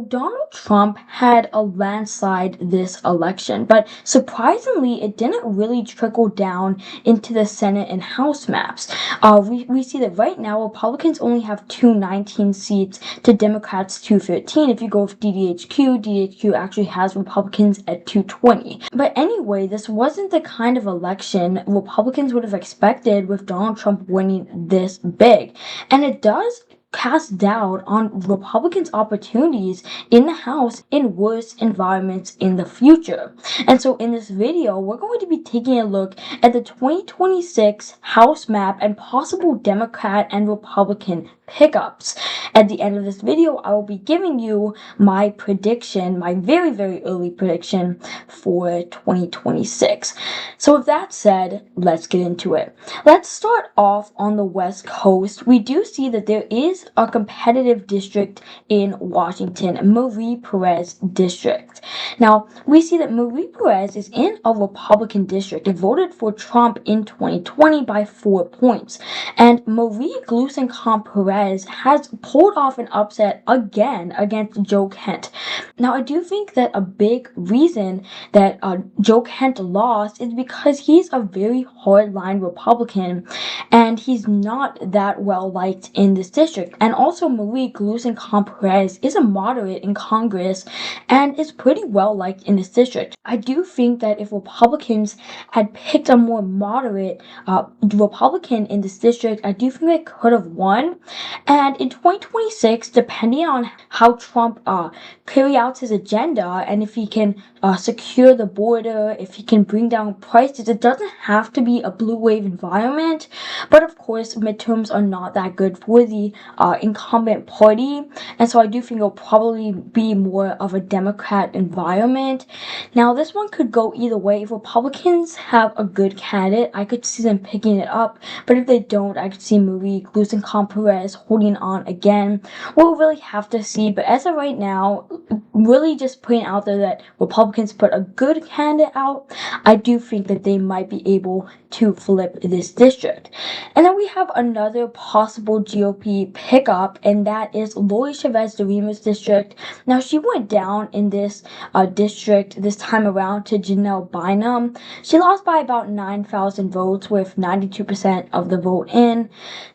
Donald Trump had a landslide this election, but surprisingly, it didn't really trickle down into the Senate and House maps. We see that right now, Republicans only have 219 seats to Democrats 213. If you go with DDHQ actually has Republicans at 220. But anyway, this wasn't the kind of election Republicans would have expected with Donald Trump winning this big. And it does cast doubt on Republicans' opportunities in the House in worse environments in the future. And so in this video, we're going to be taking a look at the 2026 House map and possible Democrat and Republican pickups. At the end of this video, I will be giving you my prediction, my very, very early prediction for 2026. So with that said, let's get into it. Let's start off on the West Coast. We do see that there is a competitive district in Washington, Marie Perez district. Now, we see that Marie Perez is in a Republican district. It voted for Trump in 2020 by 4 points. And Marie Gluesenkamp-Perez has pulled off an upset again against Joe Kent. Now, I do think that a big reason that Joe Kent lost is because he's a very hardline Republican and he's not that well liked in this district. And also, Marie Gluesenkamp-Perez is a moderate in Congress and is pretty well liked in this district. I do think that if Republicans had picked a more moderate Republican in this district, I do think they could have won. And in 2026, depending on how Trump carry out his agenda and if he can secure the border, if he can bring down prices, it doesn't have to be a blue wave environment. But of course, midterms are not that good for the incumbent party. And so I do think it'll probably be more of a Democrat environment. Now, this one could go either way. If Republicans have a good candidate, I could see them picking it up. But if they don't, I could see Marie Gluesenkamp-Perez holding on again. We'll really have to see. But as of right now, really just putting out there that Republicans put a good candidate out, I do think that they might be able to flip this district. And then we have another possible GOP pickup, and that is Lori Chavez-DeRemus district. Now, she went down in this district this time around to Janelle Bynum. She lost by about 9,000 votes with 92% of the vote in.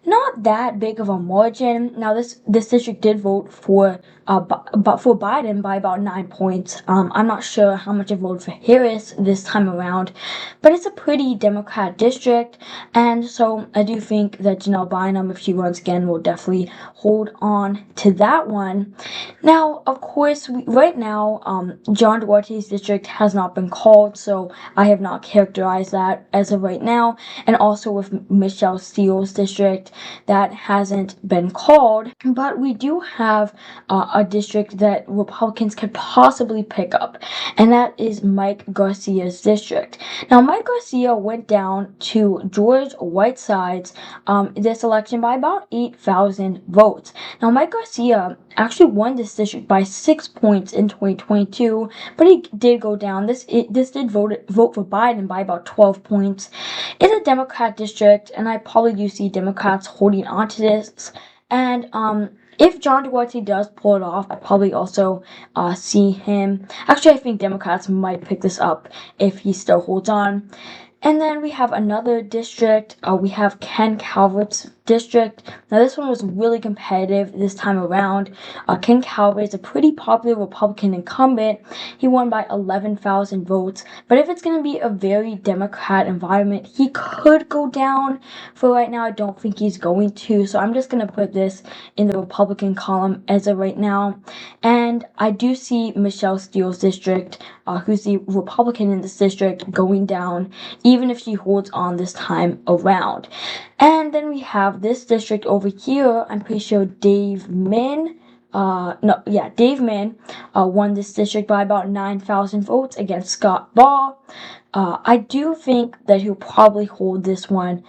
Not that big of a margin. Now, this district did vote for Biden by about 9 points. I'm not sure how much it voted for Harris this time around, but it's a pretty Democrat district, and so I do think that Janelle Bynum, if she runs again, will definitely hold on to that one. Now, of course, right now, John Duarte's district has not been called, so I have not characterized that as of right now, and also with Michelle Steele's district, that hasn't been called, but we do have a district that Republicans could possibly pick up, and that is Mike Garcia's district. Now, Mike Garcia went down to George Whiteside's this election by about 8,000 votes. Now, Mike Garcia actually won this district by 6 points in 2022, but he did go down. This did vote for Biden by about 12 points. It's a Democrat district, and I probably do see Democrats holding on to this. And if John Duarte does pull it off, I probably also see him. Actually, I think Democrats might pick this up if he still holds on. And then we have another district. We have Ken Calvert's district. Now, this one was really competitive this time around. Ken Calvert is a pretty popular Republican incumbent. He won by 11,000 votes. But if it's going to be a very Democrat environment, he could go down. For right now, I don't think he's going to. So I'm just going to put this in the Republican column as of right now. And I do see Michelle Steele's district, who's the Republican in this district, going down, even if she holds on this time around. And then we have this district over here. I'm pretty sure Dave Min won this district by about 9,000 votes against Scott Baugh. I do think that he'll probably hold this one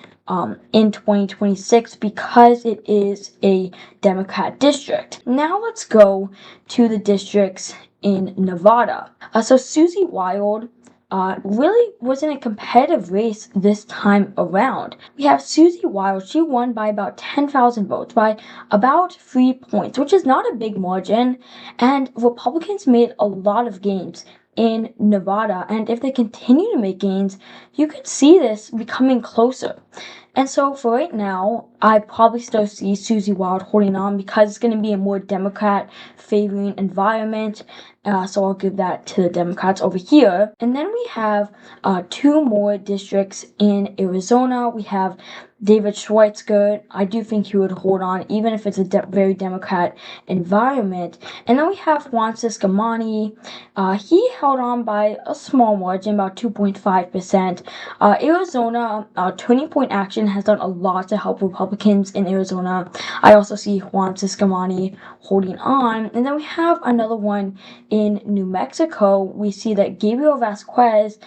in 2026 because it is a Democrat district. Now let's go to the districts in Nevada. So Susie Wild really wasn't a competitive race this time around. We have Susie Wild. She won by about 10,000 votes, by about 3 points, which is not a big margin. And Republicans made a lot of gains in Nevada. And if they continue to make gains, you could see this becoming closer. And so for right now, I probably still see Susie Wild holding on because it's going to be a more Democrat favoring environment. So I'll give that to the Democrats over here. And then we have 2 more districts in Arizona. We have David Schweitzer. I do think he would hold on, even if it's a very Democrat environment. And then we have Juan Ciscomani. He held on by a small margin, about 2.5%. Arizona, Turning Point Action has done a lot to help Republicans in Arizona. I also see Juan Ciscomani holding on. And then we have another one in New Mexico. We see that Gabriel Vasquez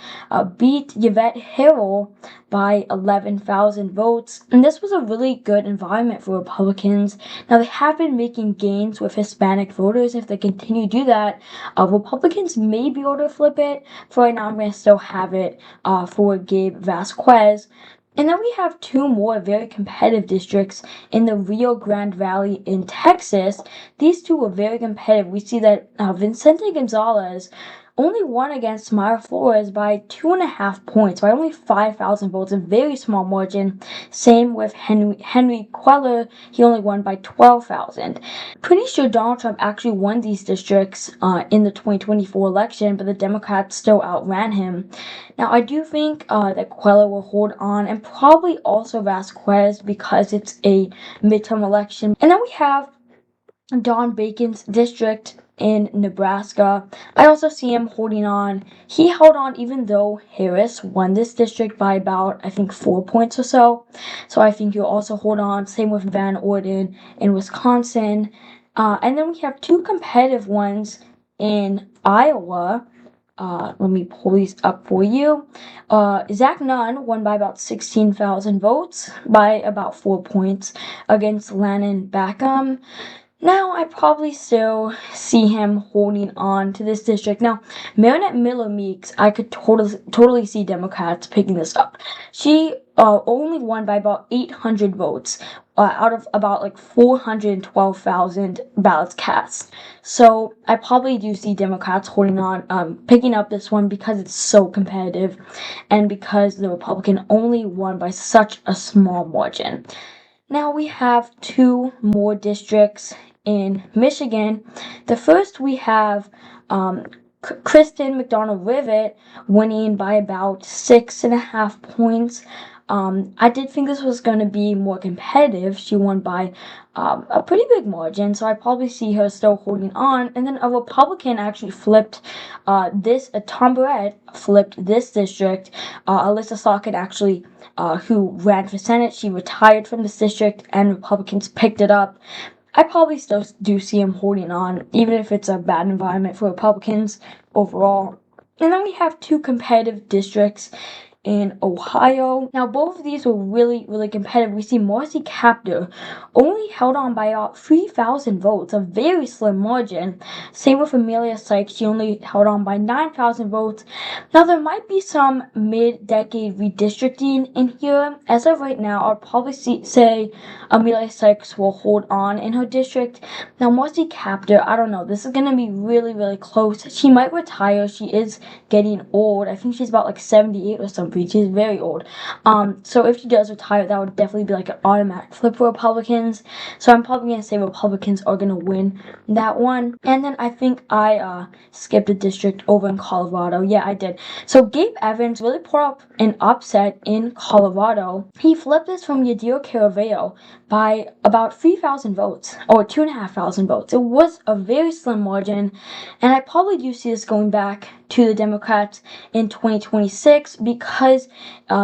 beat Yvette Herrell by 11,000 votes. And this was a really good environment for Republicans. Now, they have been making gains with Hispanic voters. If they continue to do that, Republicans may be able to flip it. For right now, I'm going to still have it for Gabe Vasquez. And then we have 2 more very competitive districts in the Rio Grande Valley in Texas. These 2 were very competitive. We see that Vicente Gonzalez only won against Mayra Flores by 2.5 points, by only 5,000 votes, a very small margin. Same with Henry Queller. He only won by 12,000. Pretty sure Donald Trump actually won these districts in the 2024 election, but the Democrats still outran him. Now, I do think that Queller will hold on, and probably also Vasquez, because it's a midterm election. And then we have Don Bacon's district in Nebraska. I also see him holding on. He held on even though Harris won this district by about, I think, 4 points or so. So I think he'll also hold on. Same with Van Orden in Wisconsin. And then we have 2 competitive ones in Iowa. Let me pull these up for you. Zach Nunn won by about 16,000 votes, by about 4 points, against Lannon Backham. Now, I probably still see him holding on to this district. Now, Marinette Miller Meeks, I could totally see Democrats picking this up. She only won by about 800 votes out of about like 412,000 ballots cast. So I probably do see Democrats holding on, picking up this one because it's so competitive and because the Republican only won by such a small margin. Now we have 2 more districts in Michigan. The first we have Kristen McDonald-Rivet winning by about 6.5 points. I did think this was going to be more competitive. She won by a pretty big margin, so I probably see her still holding on. And then a Republican actually flipped Tom Barrett flipped this district. Alyssa Socket actually, who ran for Senate, she retired from this district, and Republicans picked it up. I probably still do see him holding on, even if it's a bad environment for Republicans overall. And then we have 2 competitive districts in Ohio. Now, both of these were really, really competitive. We see Marcy Kaptur only held on by about 3,000 votes, a very slim margin. Same with Amelia Sykes. She only held on by 9,000 votes. Now, there might be some mid-decade redistricting in here. As of right now, I'll probably say Amelia Sykes will hold on in her district. Now, Marcy Kaptur, I don't know. This is going to be really, really close. She might retire. She is getting old. I think she's about like 78 or something. She's very old. So if she does retire, that would definitely be like an automatic flip for Republicans. So I'm probably going to say Republicans are going to win that one. And then I think I skipped a district over in Colorado. Yeah, I did. So Gabe Evans really put up an upset in Colorado. He flipped this from Yadiro Caraveo by about 3,000 votes, or 2,500 votes. It was a very slim margin, and I probably do see this going back to the Democrats in 2026 because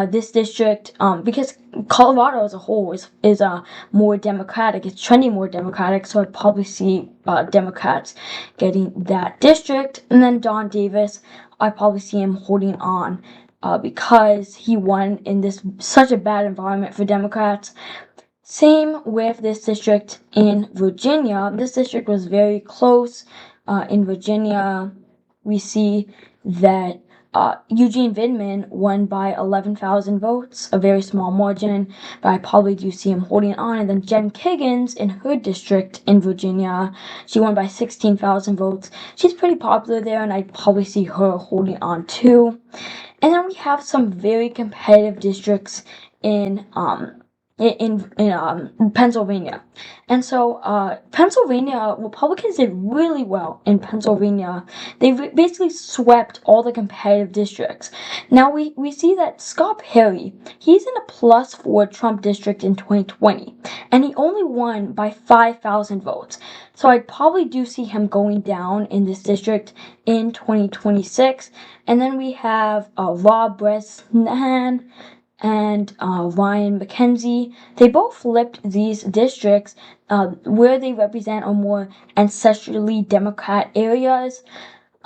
this district, because Colorado as a whole is more Democratic. It's trending more Democratic, so I'd probably see Democrats getting that district. And then Don Davis, I probably see him holding on because he won in this such a bad environment for Democrats. Same with this district in Virginia. This district was very close. In Virginia, we see that Eugene Vidman won by 11,000 votes, a very small margin, but I probably do see him holding on. And then Jen Kiggins in her district in Virginia, she won by 16,000 votes. She's pretty popular there, and I'd probably see her holding on too. And then we have some very competitive districts in Pennsylvania. And so Pennsylvania, Republicans did really well in Pennsylvania. They basically swept all the competitive districts. Now we see that Scott Perry, he's in a +4 Trump district in 2020, and he only won by 5,000 votes. So I probably do see him going down in this district in 2026. And then we have Rob Bresnahan and Ryan McKenzie. They both flipped these districts where they represent a more ancestrally Democrat areas.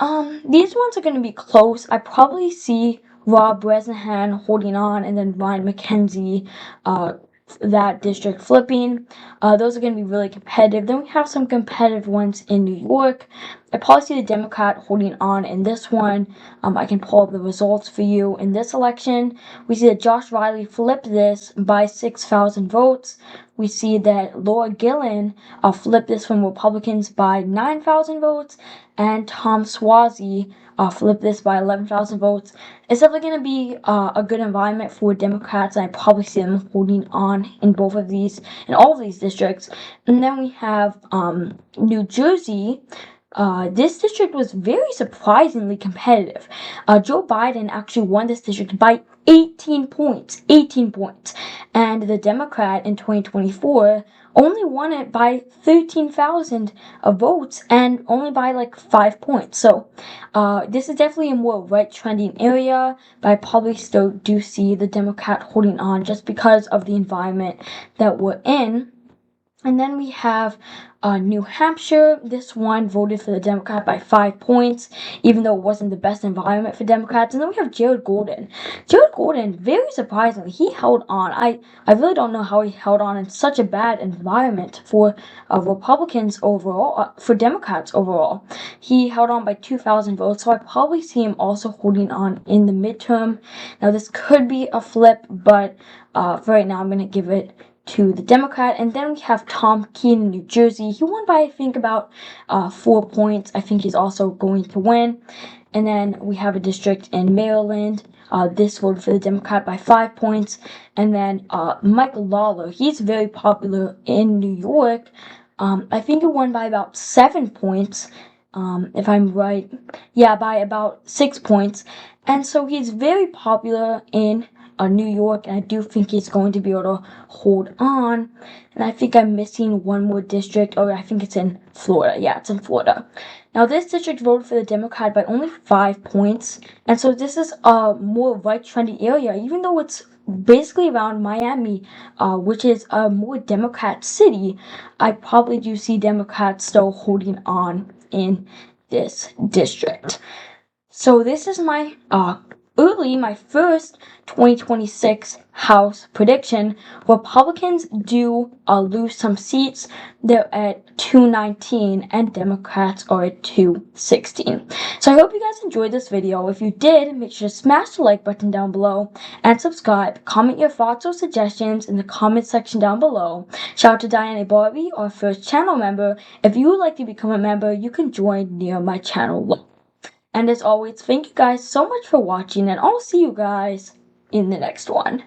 These ones are going to be close. I probably see Rob Bresnahan holding on, and then Ryan McKenzie, that district flipping. Those are going to be really competitive. Then we have some competitive ones in New York. I probably see the Democrat holding on in this one. I can pull up the results for you. In this election, we see that Josh Riley flipped this by 6,000 votes. We see that Laura Gillen flipped this from Republicans by 9,000 votes, and Tom Suozzi flipped this by 11,000 votes. It's definitely going to be a good environment for Democrats, and I probably see them holding on in both of these, in all of these districts. And then we have New Jersey. This district was very surprisingly competitive. Joe Biden actually won this district by 18 points. 18 points. And the Democrat in 2024 only won it by 13,000 votes and only by like 5 points. So this is definitely a more right trending area, but I probably still do see the Democrat holding on just because of the environment that we're in. And then we have New Hampshire. This one voted for the Democrat by 5 points, even though it wasn't the best environment for Democrats. And then we have Jared Golden. Jared Golden, very surprisingly, he held on. I really don't know how he held on in such a bad environment for Republicans overall, for Democrats overall. He held on by 2,000 votes, so I probably see him also holding on in the midterm. Now, this could be a flip, but for right now, I'm going to give it to the Democrat. And then we have Tom Keene in New Jersey. He won by, I think, about 4 points. I think he's also going to win. And then we have a district in Maryland. This voted for the Democrat by 5 points. And then Mike Lawler, he's very popular in New York. I think he won by about 7 points, if I'm right. Yeah, by about 6 points. And so he's very popular in New York, and I do think he's going to be able to hold on. And I think I'm missing one more district. Oh, I think it's in Florida. Yeah, it's in Florida. Now, this district voted for the Democrat by only 5 points, and so this is a more right trendy area, even though it's basically around Miami, which is a more Democrat city. I probably do see Democrats still holding on in this district. So this is my my first 2026 House prediction. Republicans do lose some seats. They're at 219 and Democrats are at 216. So I hope you guys enjoyed this video. If you did, make sure to smash the like button down below and subscribe. Comment your thoughts or suggestions in the comment section down below. Shout out to Diana Barbie, our first channel member. If you would like to become a member, you can join near my channel. And as always, thank you guys so much for watching, and I'll see you guys in the next one.